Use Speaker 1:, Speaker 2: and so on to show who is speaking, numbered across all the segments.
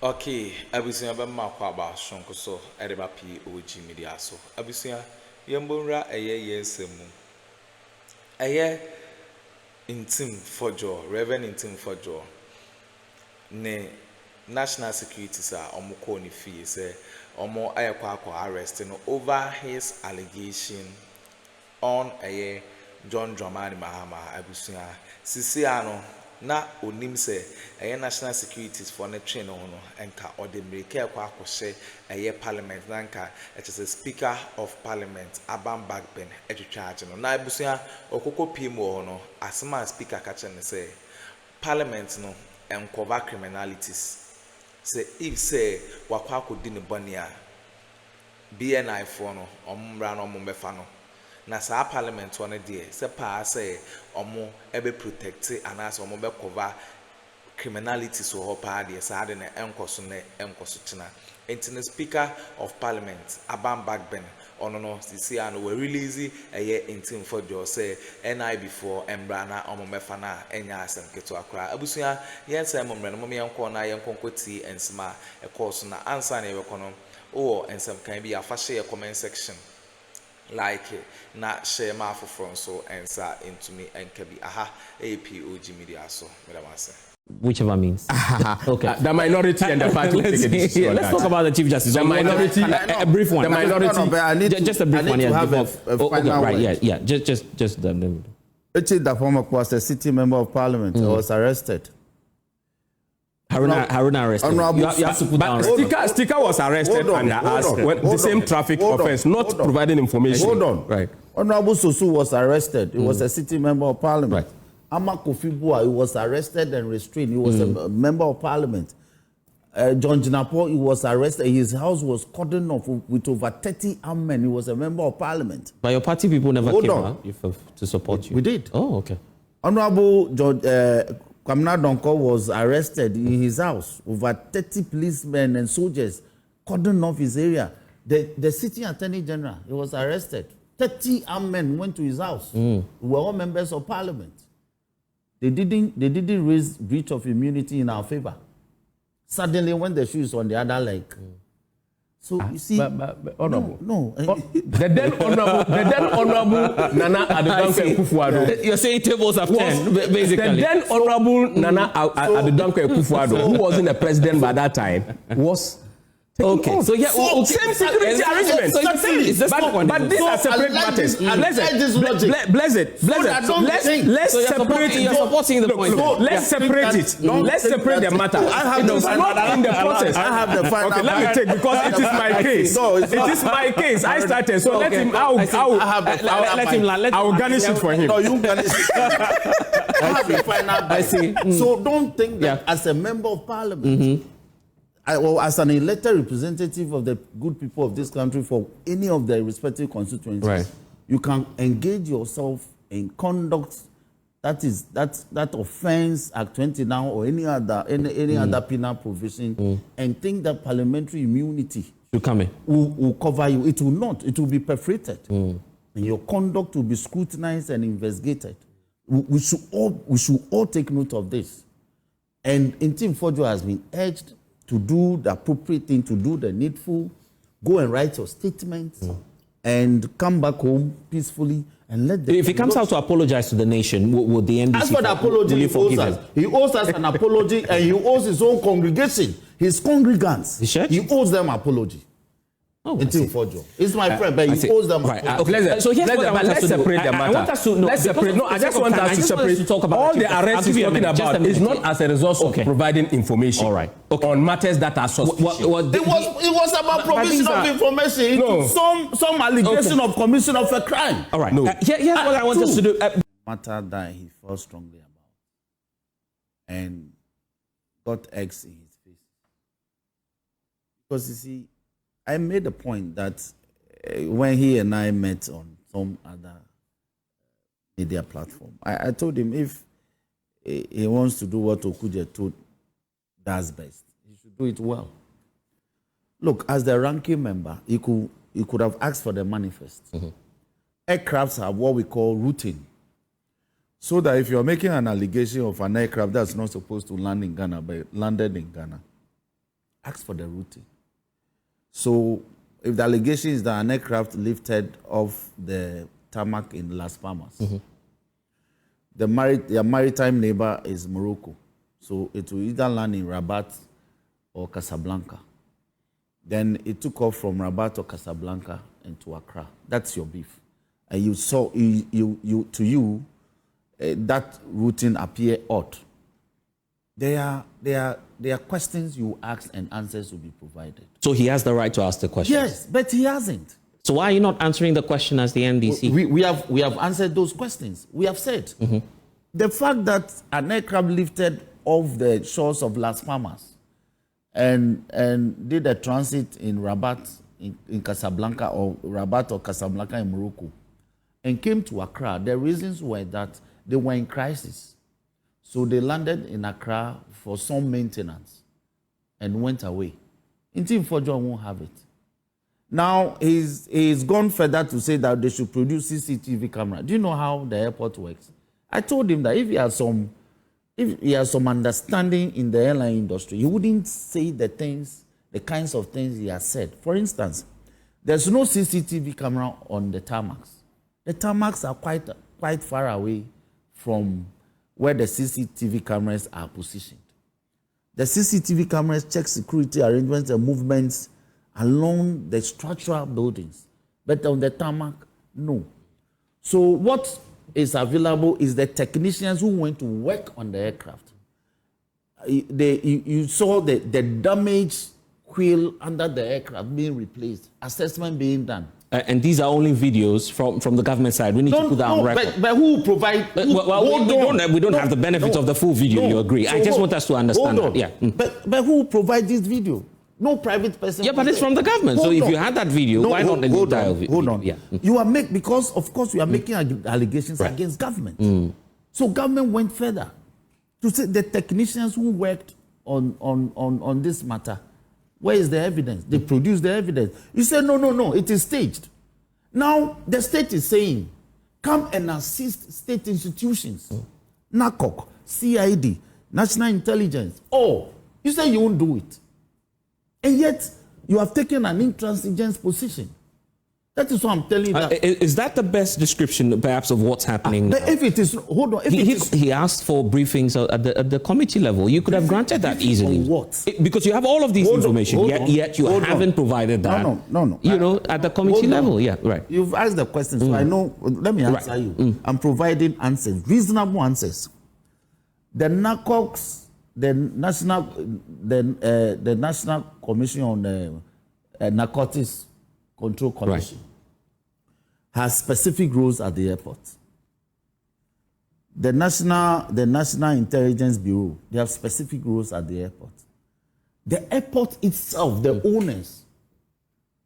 Speaker 1: Okay, abusia ba ma kwa ba shonko so edeba POG Media so. Abusia yembonra yesemu. Ntim Fordjour, Reverend Ntim Fordjour. Ne national security sa omko ni fee say omo ayekwa arrest no over his allegation on John Dramani Mahama abusia. Sisi ano na onim se national securities for ne train no enka odemreke kwa akose parliament nanka it is a speaker of parliament Bagbin charge no na abusia okoko pimo no asema speaker ka ne say parliament no encover criminalities say if say wakwa akodi ne boni a BNI for no omra no ombefa no na sa parliament one there se pa say omo ebe protect anas omo be cover criminality so ho pa there sa de na enkoso china enti speaker of parliament Bagbin ono no sisi ano we release Ntim Fordjour say NI before embra na omo mefa na enya asem keto akra abusia yen say momre no me yenko na yenkonkoti ensma e course na answer na we kono o ensem kan bi afa share comment section like na share ma for so answer into me and can be POG Media so
Speaker 2: whichever means okay
Speaker 3: the minority and the party
Speaker 2: let's talk about the Chief Justice.
Speaker 3: The minority,
Speaker 2: a brief one.
Speaker 3: The minority,
Speaker 2: just a brief one. Yeah. Just them.
Speaker 4: The former was a city member of parliament. Was arrested.
Speaker 2: Haruna arrested. You have to put down.
Speaker 3: Sticker was arrested under us the same traffic offense, not providing information.
Speaker 4: Hold on.
Speaker 3: Right.
Speaker 4: Honorable Sosu was arrested. He was a city member of parliament.
Speaker 2: Right.
Speaker 4: Akuffo, he was arrested and restrained. He was a member of parliament. John Jinapo, he was arrested. His house was cordoned off with over 30 armed men. He was a member of parliament.
Speaker 2: But your party people never came out to support you.
Speaker 4: We did.
Speaker 2: Oh, okay.
Speaker 4: Honorable George Kamna Donko was arrested in his house. Over 30 policemen and soldiers cordoned off his area. The city attorney general, he was arrested. 30 armed men went to his house. We were all members of parliament. They didn't raise breach of immunity in our favor. Suddenly, when the shoe is on the other leg. So you see,
Speaker 3: honorable.
Speaker 4: No.
Speaker 3: The then honorable Nana Addo.
Speaker 2: You're saying tables have turned, basically.
Speaker 3: The then honorable Nana Addo, who wasn't the president by that time, was.
Speaker 2: Okay, so yeah,
Speaker 3: same security arrangement. But these are separate matters. Bless it. Let's separate it.
Speaker 2: You're supporting the point.
Speaker 3: Let's separate it. Let's separate the matter. It was not in the process.
Speaker 4: I have the final.
Speaker 3: Okay, let me take because it is my case. It is my case. I started, so let him. I will garnish it for him.
Speaker 4: No, you garnish it. I have the final.
Speaker 2: I see.
Speaker 4: So don't think that as a member of parliament. Or as an elected representative of the good people of this country for any of their respective constituencies,
Speaker 2: right,
Speaker 4: you can engage yourself in conduct that offense Act 20 now or any other penal provision and think that parliamentary immunity will cover you. It will not. It will be perforated. And your conduct will be scrutinized and investigated. We should all take note of this. And Ntim Fordjour has been urged to do the appropriate thing, to do the needful, go and write your statement, and come back home peacefully and let the.
Speaker 2: If he comes out to apologize to the nation, would the NDC?
Speaker 4: As for the apology, he owes us an apology, and he owes his own congregation, his congregants. He owes them apology.
Speaker 2: Oh,
Speaker 4: Ntim Fordjour. It's my friend, but he owes them.
Speaker 2: Right. Okay. So here's what I want us to
Speaker 3: separate the matter.
Speaker 2: I want us to
Speaker 3: let's separate. No, I just want us to separate. All the arrests he's talking about is not as a result of providing information.
Speaker 2: All right.
Speaker 3: Okay. On matters that are suspicious.
Speaker 4: It was about provision of information into some allegation of commission of a crime.
Speaker 2: All right. No. Here's what I want us to do.
Speaker 4: Matter that he felt strongly about and got eggs in his face. Because you see, I made a point that when he and I met on some other media platform, I told him if he wants to do what Okudje does best, he should do it well. Look, as the ranking member, he could have asked for the manifest. Aircrafts have what we call routing. So that if you're making an allegation of an aircraft that's not supposed to land in Ghana, but landed in Ghana, ask for the routing. So if the allegation is that an aircraft lifted off the tarmac in Las Palmas, their maritime neighbor is Morocco. So it will either land in Rabat or Casablanca. Then it took off from Rabat or Casablanca into Accra. That's your beef. And you saw, that routing appear odd. There are questions you ask and answers will be provided.
Speaker 2: So he has the right to ask the question?
Speaker 4: Yes, but he hasn't.
Speaker 2: So why are you not answering the question as the NDC?
Speaker 4: We have answered those questions. We have said the fact that an aircraft lifted off the shores of Las Palmas and did a transit in Rabat in Casablanca, or Rabat or Casablanca in Morocco, and came to Accra, the reasons were that they were in crisis. So they landed in Accra for some maintenance and went away. Ntim Fordjour won't have it. Now, he's gone further to say that they should produce CCTV camera. Do you know how the airport works? I told him that if he has some understanding in the airline industry, he wouldn't say the kinds of things he has said. For instance, there's no CCTV camera on the tarmacs. The tarmacs are quite far away from where the CCTV cameras are positioned. The CCTV cameras check security arrangements and movements along the structural buildings, but on the tarmac, no. So what is available is the technicians who went to work on the aircraft. You saw the damaged wheel under the aircraft being replaced, assessment being done.
Speaker 2: And these are only videos from the government side. We need to put that on record.
Speaker 4: But who provide?
Speaker 2: We don't have the benefits of the full video. You agree? So I just want us to understand that. Yeah.
Speaker 4: But who provides this video? No private person.
Speaker 2: Yeah, but it's from the government. So if you had that video, why not the entire video?
Speaker 4: Hold on. Yeah. You are because of course you are making allegations against government. So government went further to say the technicians who worked on this matter. Where is the evidence? They produced the evidence. You say, no, it is staged. Now, the state is saying, come and assist state institutions. NACOC, CID, National Intelligence. You say you won't do it. And yet, you have taken an intransigent position. That is what I'm telling you.
Speaker 2: Is that the best description, perhaps, of what's happening now?
Speaker 4: But if it is, hold on.
Speaker 2: He asked for briefings at the committee level. You could have granted that easily.
Speaker 4: What?
Speaker 2: Because you have all of these information, yet you haven't provided that.
Speaker 4: No.
Speaker 2: You know, at the committee level. Yeah, right.
Speaker 4: You've asked the question, so I know. Let me answer you. I'm providing answers, reasonable answers. The NACOCs, the National Commission on Narcotics Control Commission has specific rules at the airport. The National Intelligence Bureau, they have specific rules at the airport. The airport itself, the owners,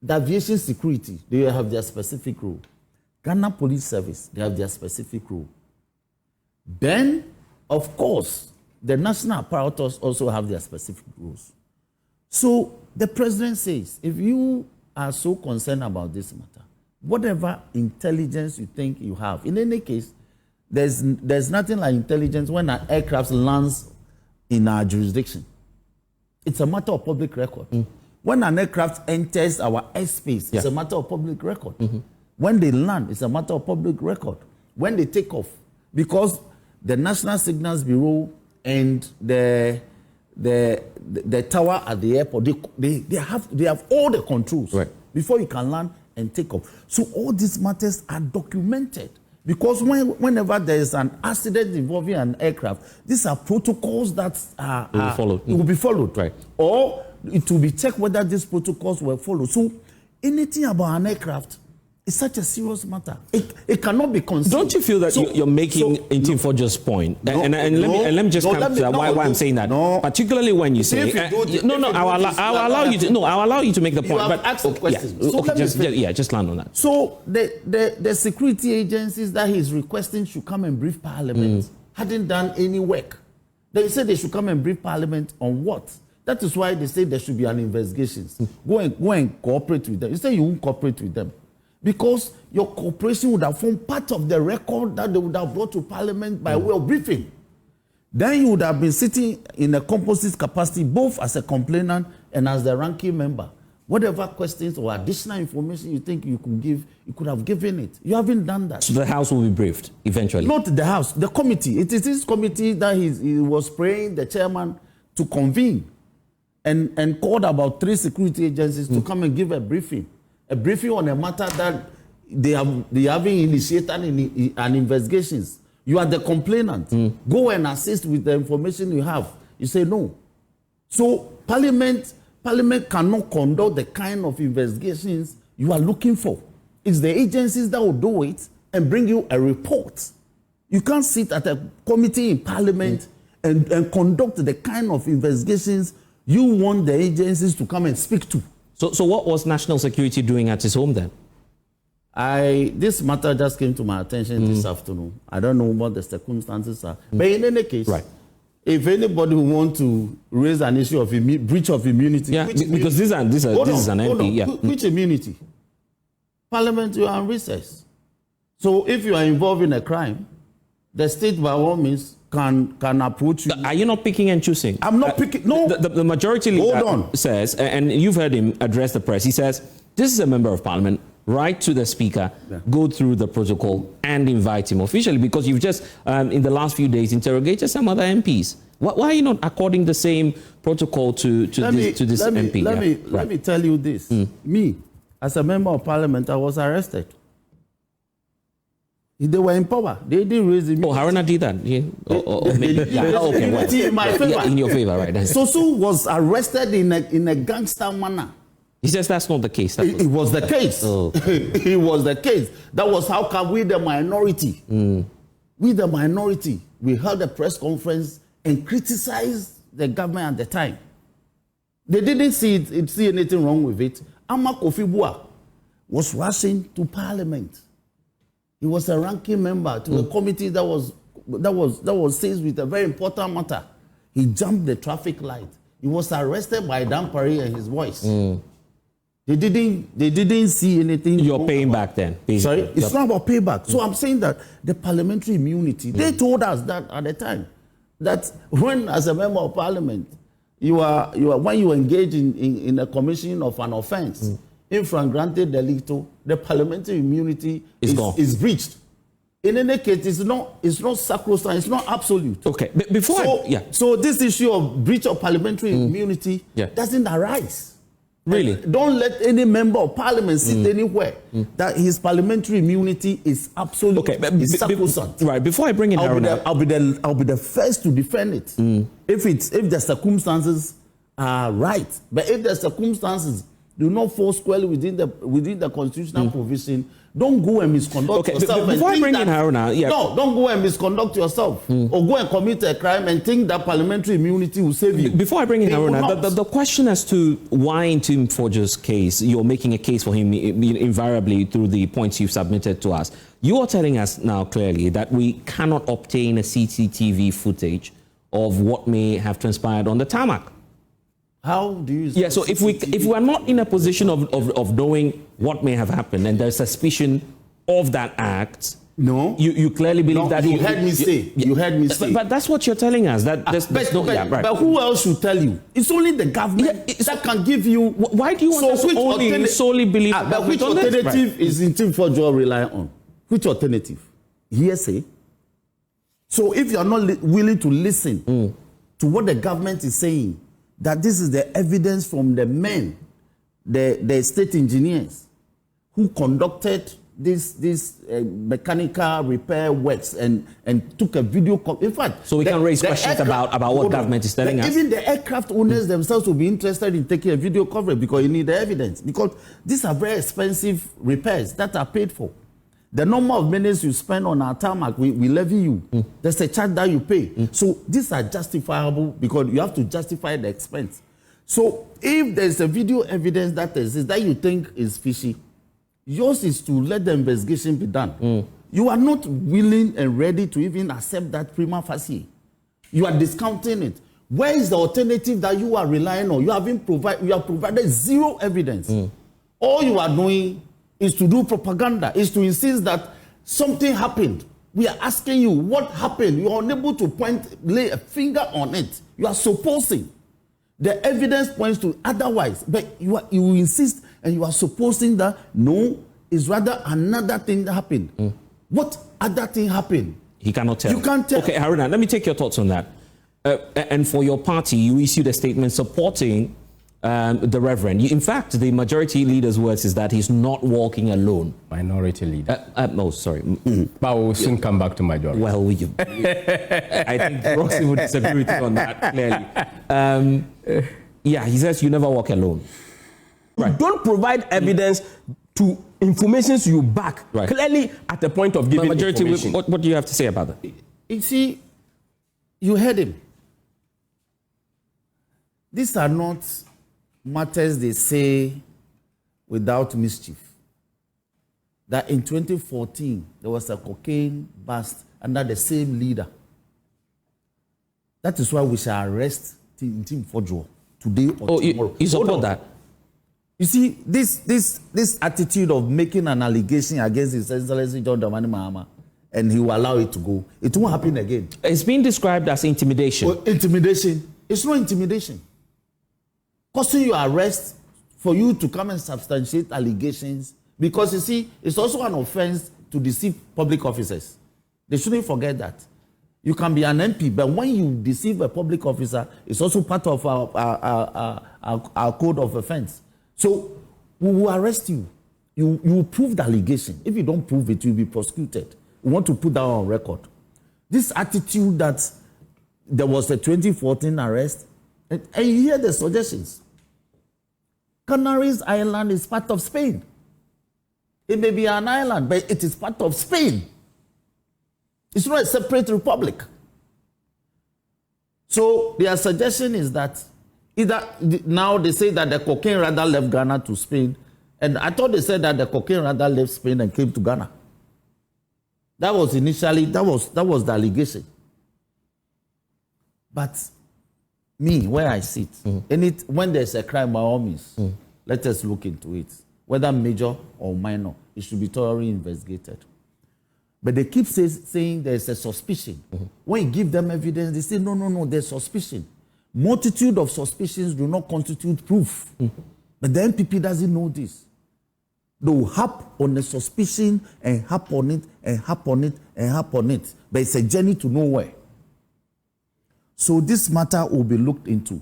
Speaker 4: the aviation security, they have their specific rule. Ghana Police Service, they have their specific rule. Then, of course, the national apparatus also have their specific rules. So the president says, if you are so concerned about this matter, whatever intelligence you think you have, in any case, there's nothing like intelligence when an aircraft lands in our jurisdiction. It's a matter of public record. When an aircraft enters our airspace, it's a matter of public record. When they land, it's a matter of public record. When they take off, because the National Signals Bureau and the tower at the airport, they have all the controls before you can land and take off. So all these matters are documented, because whenever there is an accident involving an aircraft, these are protocols that will be followed.
Speaker 2: Right.
Speaker 4: Or it will be checked whether these protocols were followed. So anything about an aircraft is such a serious matter. It cannot be concealed.
Speaker 2: Don't you feel that you're making Ntim Fordjour's point? And let me just come to that, why I'm saying that.
Speaker 4: No.
Speaker 2: Particularly when you say... I'll allow you to make the point.
Speaker 4: You have asked the question.
Speaker 2: Just land on that.
Speaker 4: So the security agencies that he's requesting should come and brief Parliament hadn't done any work. They said they should come and brief Parliament on what? That is why they say there should be an investigation. Go and cooperate with them. You say you won't cooperate with them, because your cooperation would have formed part of the record that they would have brought to Parliament by way of briefing. then you would have been sitting in a composite capacity, both as a complainant and as the ranking member. Whatever questions or additional information you think you could give, you could have given it. You haven't done that.
Speaker 2: So the House will be briefed eventually?
Speaker 4: Not the House, the committee. It is this committee that he was praying the chairman to convene and called about 3 security agencies to come and give a briefing on a matter that they haven't initiated an investigations. You are the complainant. Go and assist with the information you have. You say no. So Parliament cannot conduct the kind of investigations you are looking for. It's the agencies that will do it and bring you a report. You can't sit at a committee in Parliament and conduct the kind of investigations you want the agencies to come and speak to.
Speaker 2: So what was National Security doing at his home then?
Speaker 4: This matter just came to my attention this afternoon. I don't know what the circumstances are. But in any case,
Speaker 2: right.
Speaker 4: If anybody who wants to raise an issue of breach of immunity,
Speaker 2: because this is an MP. Yeah.
Speaker 4: Which immunity? Parliament, you are on recess. So if you are involved in a crime, the state by all means can approach you.
Speaker 2: Are you not picking and choosing?
Speaker 4: I'm not picking. No.
Speaker 2: The majority leader says, and you've heard him address the press. He says, "This is a member of Parliament. Write to the Speaker, go through the protocol, and invite him officially," because you've just, in the last few days, interrogated some other MPs. Why are you not according the same protocol to this MP?
Speaker 4: Let me tell you this. Me, as a member of Parliament, I was arrested. They were in power. They didn't raise the...
Speaker 2: Oh, Haruna did that? In your favor, right.
Speaker 4: Sosu was arrested in a gangster manner.
Speaker 2: He says that's not the case.
Speaker 4: It was the case. Oh. It was the case. That was how come we, the minority, we held a press conference and criticized the government at the time. They didn't see anything wrong with it. Akuffo was rushing to Parliament. He was a ranking member to a committee that was seized with a very important matter. He jumped the traffic light. He was arrested by Dan Parry and his boys. They didn't see anything.
Speaker 2: You're paying back then. Basically.
Speaker 4: Sorry, it's not about payback. So I'm saying that the parliamentary immunity. They told us that at the time, that when as a member of Parliament, when you engage in a commission of an offence, in flagrante delicto, the parliamentary immunity is breached. In any case, it's not sacrosanct, it's not absolute.
Speaker 2: Okay,
Speaker 4: so this issue of breach of parliamentary immunity doesn't arise.
Speaker 2: Really?
Speaker 4: Don't let any member of Parliament sit anywhere that his parliamentary immunity is absolute. Okay, is sacrosanct.
Speaker 2: Right. Before I bring in Haruna,
Speaker 4: I'll be the first to defend it if the circumstances are right. But if the circumstances do not fall squarely within the constitutional provision, don't go and misconduct yourself.
Speaker 2: Before I bring in Haruna,
Speaker 4: no, don't go and misconduct yourself or go and commit a crime and think that parliamentary immunity will save you.
Speaker 2: Before I bring in Haruna, the question as to why in Ntim Fordjour's case, you're making a case for him invariably through the points you've submitted to us. You are telling us now clearly that we cannot obtain a CCTV footage of what may have transpired on the tarmac.
Speaker 4: How do you...
Speaker 2: Yeah, so if we are not in a position of knowing what may have happened and there's suspicion of that act,
Speaker 4: no,
Speaker 2: you clearly believe that...
Speaker 4: You heard me say. You heard me say.
Speaker 2: But that's what you're telling us. That
Speaker 4: but who else should tell you? It's only the government that can give you...
Speaker 2: Why do you want us to solely believe...
Speaker 4: But which alternative is Ntim Fordjour rely on? Which alternative? Hearsay? So if you are not willing to listen to what the government is saying, that this is the evidence from the men, the state engineers, who conducted this mechanical repair works and took a video copy. In fact,
Speaker 2: so we can raise questions about what government is telling us.
Speaker 4: Even the aircraft owners themselves will be interested in taking a video coverage because you need the evidence. Because these are very expensive repairs that are paid for. The number of minutes you spend on our tarmac, we levy you. There's a charge that you pay. So these are justifiable because you have to justify the expense. So if there's a video evidence that exists that you think is fishy, yours is to let the investigation be done. You are not willing and ready to even accept that prima facie. You are discounting it. Where is the alternative that you are relying on? You have provided zero evidence. All you are doing is to do propaganda, is to insist that something happened. We are asking you what happened. You are unable to lay a finger on it. You are supposing. The evidence points to otherwise. But you insist and you are supposing that no, it's rather another thing that happened. What other thing happened?
Speaker 2: He cannot tell.
Speaker 4: You can't tell.
Speaker 2: Okay, Haruna, let me take your thoughts on that. And for your party, you issued a statement supporting the Reverend. In fact, the majority leader's words is that he's not walking alone.
Speaker 3: Minority leader.
Speaker 2: Sorry.
Speaker 3: But we'll soon come back to majority.
Speaker 2: Well, I think Roxy would disagree with you on that, clearly. Yeah, he says you never walk alone.
Speaker 3: Right. Don't provide evidence to information you back clearly at the point of giving
Speaker 2: majority
Speaker 3: information.
Speaker 2: What do you have to say about that?
Speaker 4: You see, you heard him. These are not matters they say without mischief. That in 2014, there was a cocaine bust under the same leader. That is why we shall arrest Ntim Fordjour today or tomorrow.
Speaker 2: You support that?
Speaker 4: You see, this attitude of making an allegation against His Excellency John Dramani Mahama and he will allow it to go, it won't happen again.
Speaker 2: It's been described as intimidation.
Speaker 4: Well, intimidation. It's not intimidation. Causing your arrest for you to come and substantiate allegations, because you see, it's also an offense to deceive public officers. They shouldn't forget that. You can be an MP, but when you deceive a public officer, it's also part of our code of offense. So we will arrest you. You will prove the allegation. If you don't prove it, you'll be prosecuted. We want to put that on record. This attitude that there was a 2014 arrest, and you hear the suggestions. Canaries Island is part of Spain. It may be an island, but it is part of Spain. It's not a separate republic. So their suggestion is that either now they say that the cocaine rather left Ghana to Spain, and I thought they said that the cocaine rather left Spain and came to Ghana. That was initially, that was the allegation. But me, where I sit, when there's a crime, by all means, let us look into it. Whether major or minor, it should be thoroughly investigated. But they keep saying there's a suspicion. When you give them evidence, they say, no, there's suspicion. Multitude of suspicions do not constitute proof. But the NPP doesn't know this. They will hap on a suspicion and hap on it and hap on it and hap on it. But it's a journey to nowhere. So this matter will be looked into.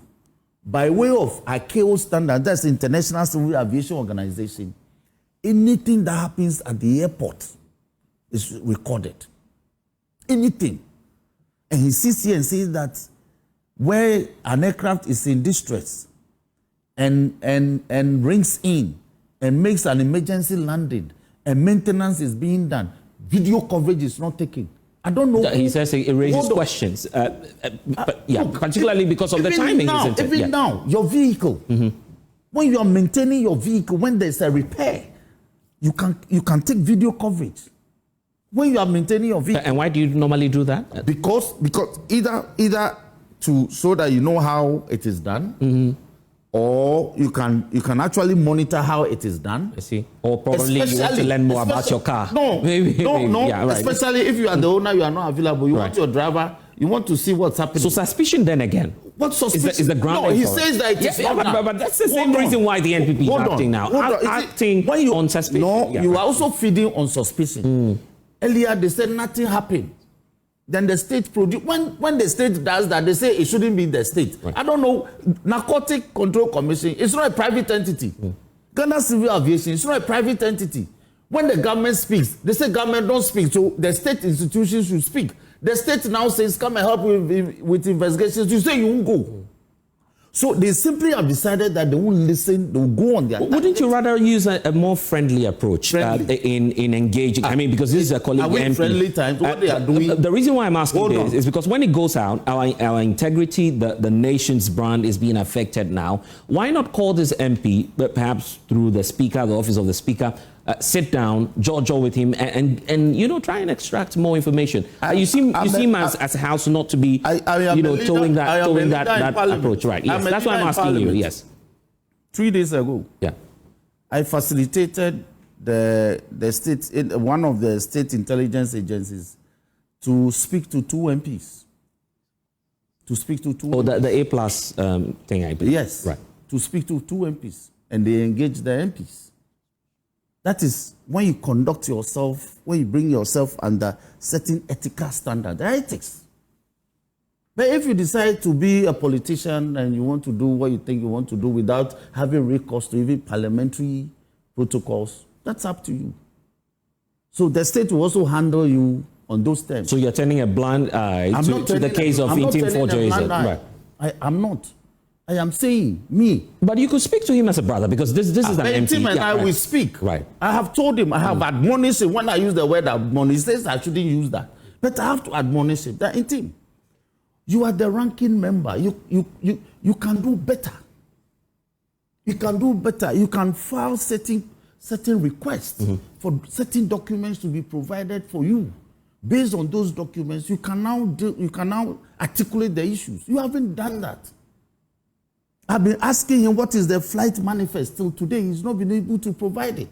Speaker 4: By way of ICAO standard, that's the International Civil Aviation Organization, anything that happens at the airport is recorded. Anything. And he sits here and says that where an aircraft is in distress and rings in and makes an emergency landing and maintenance is being done, video coverage is not taken. I don't know.
Speaker 2: He says it raises questions, but yeah, look, particularly because of the timing.
Speaker 4: Even now, your vehicle, when you are maintaining your vehicle, when there's a repair, you can take video coverage. When you are maintaining your vehicle.
Speaker 2: And why do you normally do that?
Speaker 4: Because either to so that you know how it is done, or you can actually monitor how it is done.
Speaker 2: I see. Or probably you want to learn more about your car.
Speaker 4: No.
Speaker 2: Yeah, right.
Speaker 4: Especially if you are the owner, you are not available. You want your driver. You want to see what's happening.
Speaker 2: So suspicion then again.
Speaker 4: What suspicion?
Speaker 2: Is the ground?
Speaker 4: No, he says that it is not.
Speaker 2: But that's the same reason why the NPP is acting now. Acting on suspicion.
Speaker 4: No, you are also feeding on suspicion. Earlier they said nothing happened. Then the state produce when the state does that, they say it shouldn't be the state. Right. I don't know. Narcotic Control Commission, it's not a private entity. Ghana Civil Aviation, it's not a private entity. When the government speaks, they say government don't speak, so the state institutions should speak. The state now says come and help with investigations. You say you won't go. So they simply have decided that they won't listen, they will go on their target.
Speaker 2: Wouldn't you rather use a more friendly approach in engaging? I mean, because this is a colleague MP.
Speaker 4: Friendly times, what they are doing.
Speaker 2: The reason why I'm asking this is because when it goes out, our integrity, the nation's brand is being affected now. Why not call this MP, but perhaps through the speaker, the office of the speaker, sit down, jaw with him, and try and extract more information. You seem as a house not to be towing that approach, right? Yes, that's why I'm asking you. Yes.
Speaker 4: 3 days ago, I facilitated the state, one of the state intelligence agencies to speak to 2 MPs. To speak to 2
Speaker 2: Oh,
Speaker 4: MPs.
Speaker 2: the A+ thing, I believe.
Speaker 4: Yes.
Speaker 2: Right.
Speaker 4: To speak to 2 MPs. And they engage the MPs. That is when you conduct yourself, when you bring yourself under certain ethical standards, the ethics. But if you decide to be a politician and you want to do what you think you want to do without having recourse to even parliamentary protocols, that's up to you. So the state will also handle you on those terms.
Speaker 2: So you're turning a blind eye to the case of Ntim Fordjour, is it? Right.
Speaker 4: I'm not. I am saying, me.
Speaker 2: But you could speak to him as a brother, because this is an MP.
Speaker 4: Ntim and I will speak.
Speaker 2: Right.
Speaker 4: I have told him, I have admonished him. When I use the word admonish, he says I shouldn't use that. But I have to admonish him that Ntim, you are the ranking member. You can do better. You can do better. You can file certain requests for certain documents to be provided for you. Based on those documents, you can now articulate the issues. You haven't done that. I've been asking him what is the flight manifest. Till today, he's not been able to provide it.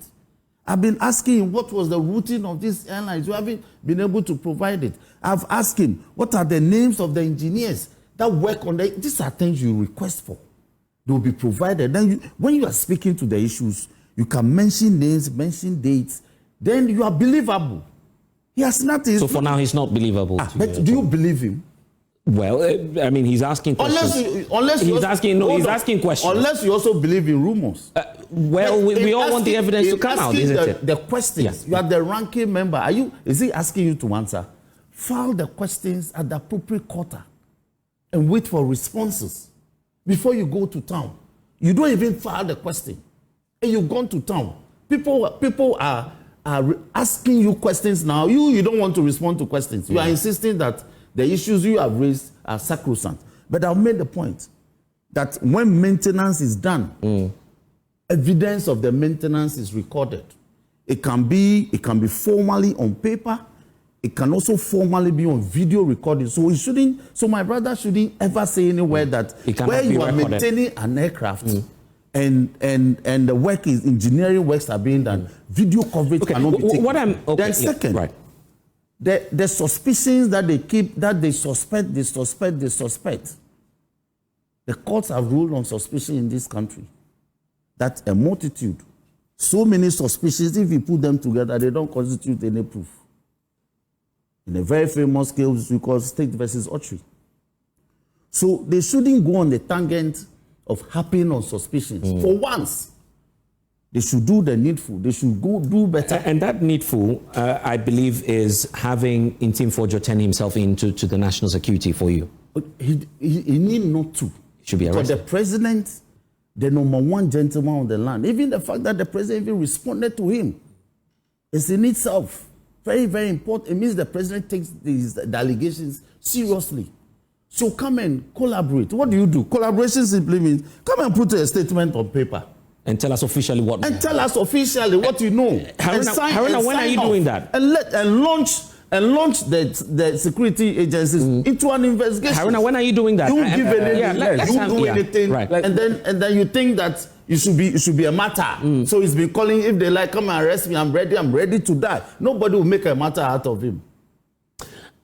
Speaker 4: I've been asking him what was the routing of these airlines. You haven't been able to provide it. I've asked him what are the names of the engineers that work on the. These are things you request for. They will be provided. Then when you are speaking to the issues, you can mention names, mention dates. Then you are believable. He has nothing.
Speaker 2: So for now, he's not believable.
Speaker 4: But do you believe him?
Speaker 2: Well, I mean, he's asking questions. He's asking questions.
Speaker 4: Unless you also believe in rumors.
Speaker 2: We all want the evidence to come out, isn't it?
Speaker 4: The questions. Yeah. You are the ranking member. Is he asking you to answer? File the questions at the appropriate quarter and wait for responses before you go to town. You don't even file the question. And you've gone to town. People are asking you questions now. You don't want to respond to questions. You are insisting that the issues you have raised are sacrosanct. But I've made the point that when maintenance is done, evidence of the maintenance is recorded. It can be formally on paper. It can also formally be on video recording. So my brother shouldn't ever say anywhere that where you are maintaining an aircraft and the engineering works are being done, video coverage cannot be taken. Then second, right. The suspicions that they keep, that they suspect. The courts have ruled on suspicion in this country. That a multitude, so many suspicions, if you put them together, they don't constitute any proof. In a very famous case, we call State versus Autry. So they shouldn't go on the tangent of harping on suspicions. For once, they should do the needful. They should go do better.
Speaker 2: And that needful, I believe, is having Ntim Fordjour turn himself into the national security for you.
Speaker 4: He need not to.
Speaker 2: He should be arrested.
Speaker 4: But the president, the number one gentleman on the land, even the fact that the president even responded to him, is in itself very, very important. It means the president takes the allegations seriously. So come and collaborate. What do you do? Collaboration simply means come and put a statement on paper.
Speaker 2: And tell us officially what.
Speaker 4: And tell us officially what you know.
Speaker 2: Haruna, when are you doing that?
Speaker 4: And launch the security agencies into an investigation.
Speaker 2: Haruna, when are you doing that?
Speaker 4: You won't give anything. You do anything,
Speaker 2: right.
Speaker 4: and then you think that it should be a matter. So he's been calling. If they like, come and arrest me. I'm ready to die. Nobody will make a matter out of him.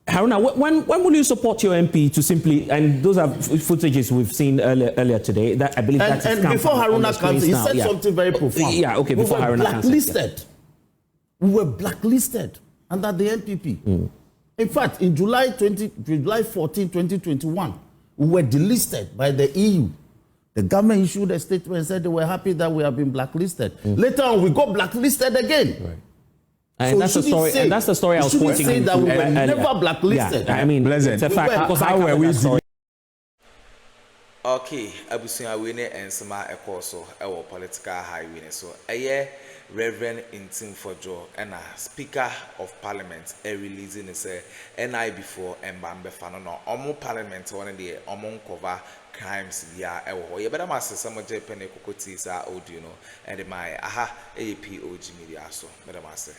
Speaker 2: Haruna, when will you support your MP to simply, and those are footages we've seen earlier today, that I believe that's
Speaker 4: and before Haruna comes, he said something very profound.
Speaker 2: Yeah, okay, before Haruna comes.
Speaker 4: We were blacklisted under the NPP. In fact, in July 14, 2021, we were delisted by the EU. The government issued a statement and said they were happy that we have been blacklisted. Later on, we got blacklisted again.
Speaker 2: Right. And that's the story. And that's the story I was pointing to.
Speaker 4: That we were never blacklisted.
Speaker 2: Yeah, I mean, it's a fact. How were we?
Speaker 1: Okay, abusunya we ne ensema ekoso ewo political highway ne so Reverend Ntim Fordjour and Speaker of Parliament releasing say NI before Mbambe fano no omo Parliament one dey omo cover crimes ya ewo ye better master some je pene kokoti sa audio no and my POG Media so better master